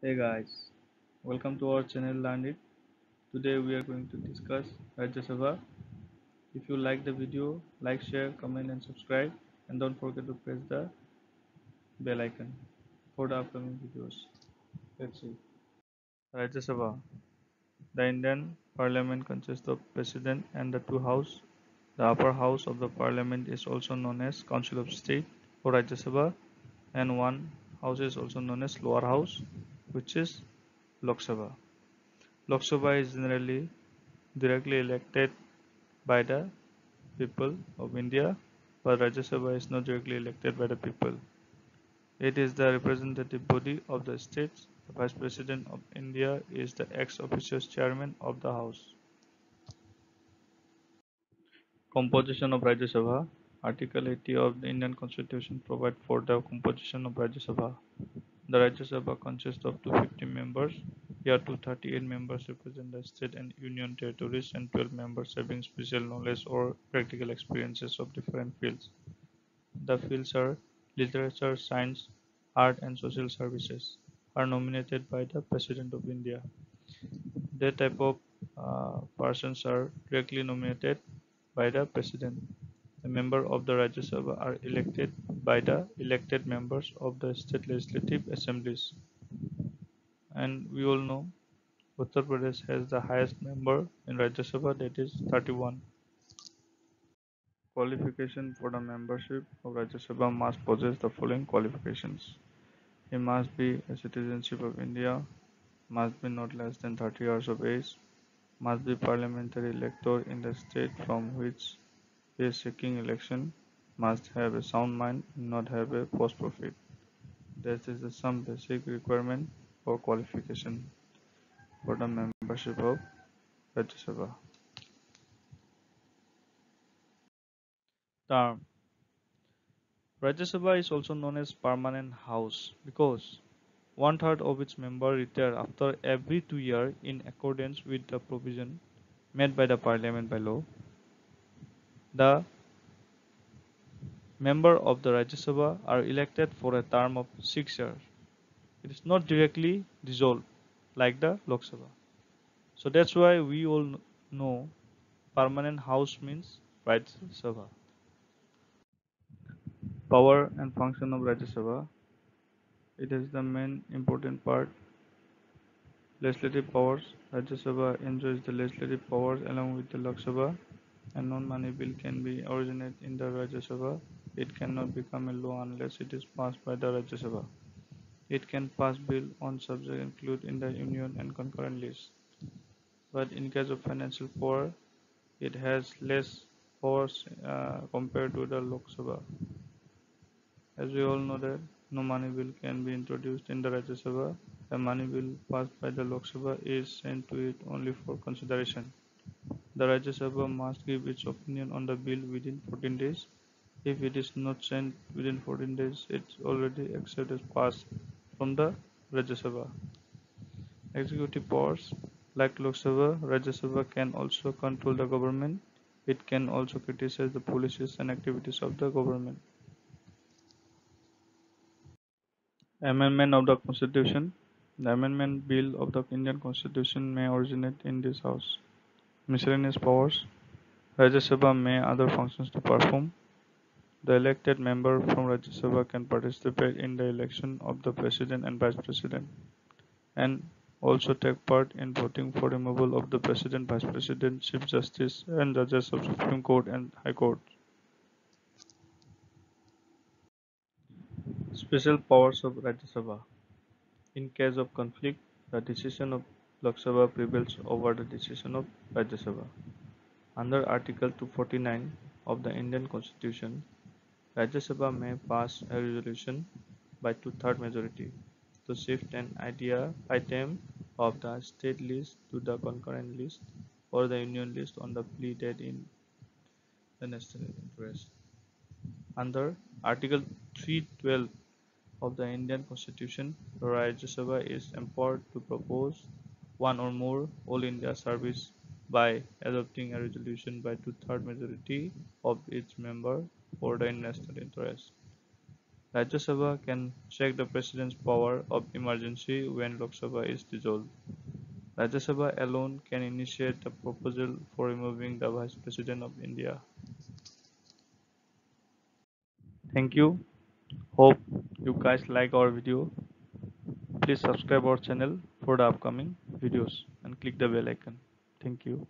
Hey guys, welcome to our channel Learn It. Today we are going to discuss Rajya Sabha. If you like the video, like, share, comment and subscribe, and don't forget to press the bell icon for the upcoming videos. Let's see. Rajya Sabha. The Indian Parliament consists of President and the two House. The upper house of the Parliament is also known as Council of State or Rajya Sabha, and one house is also known as lower house, which is Lok Sabha. Lok Sabha is generally directly elected by the people of India, but Rajya Sabha is not directly elected by the people. It is the representative body of the states. The Vice President of India is the ex officio chairman of the House. Composition of Rajya Sabha. Article 80 of the Indian Constitution provides for the composition of Rajya Sabha. The Rajya Sabha consists of 250 members. Here 238 members represent the state and union territories and 12 members having special knowledge or practical experiences of different fields. The fields are literature, science, art and social services are nominated by the President of India. That type of persons are directly nominated by the President. The members of the Rajya Sabha are elected by the elected members of the state legislative assemblies. And we all know Uttar Pradesh has the highest member in Rajya Sabha, that is 31. Qualification for the membership of Rajya Sabha must possess the following qualifications. He must be a citizenship of India, must be not less than 30 years of age, must be parliamentary elector in the state from which he is seeking election, must have a sound mind and not have a post profit. This is some basic requirement for qualification for the membership of Rajya Sabha. Term. Rajya Sabha is also known as permanent house because one-third of its members retire after every 2 years in accordance with the provision made by the Parliament by law. The members of the Rajya Sabha are elected for a term of 6 years. It is not directly dissolved like the Lok Sabha. So that's why we all know permanent house means Rajya Sabha. Power and function of Rajya Sabha. It is the main important part. Legislative powers. Rajya Sabha enjoys the legislative powers along with the Lok Sabha. A non-money bill can be originated in the Rajya Sabha. It cannot become a law unless it is passed by the Rajya Sabha. It can pass bill on subject included in the union and concurrent list. But in case of financial power, it has less powers compared to the Lok Sabha. As we all know that no money bill can be introduced in the Rajya Sabha. A money bill passed by the Lok Sabha is sent to it only for consideration. The Rajya Sabha must give its opinion on the bill within 14 days. If it is not sent within 14 days, it's already accepted as passed from the Rajya Sabha. Executive powers. Like Lok Sabha, Rajya Sabha can also control the government. It can also criticize the policies and activities of the government. Amendment of the Constitution. The amendment bill of the Indian Constitution may originate in this House. Miscellaneous powers. Rajya Sabha may other functions to perform. The elected member from Rajya Sabha can participate in the election of the President and Vice President, and also take part in voting for removal of the President, Vice President, Chief Justice, and judges of Supreme Court and High Court. Special powers of Rajya Sabha. In case of conflict, the decision of Lok Sabha prevails over the decision of Rajya Sabha. Under Article 249 of the Indian Constitution, Rajya Sabha may pass a resolution by two-thirds majority to shift an item of the state list to the concurrent list or the union list on the plea that in the national interest. Under Article 312 of the Indian Constitution, the Rajya Sabha is empowered to propose one or more All India service by adopting a resolution by two-thirds majority of its members for the national interest. Rajya Sabha can check the President's power of emergency when Lok Sabha is dissolved. Rajya Sabha alone can initiate the proposal for removing the Vice President of India. Thank you. Hope you guys like our video. Please subscribe our channel for the upcoming videos and click the bell icon. Thank you.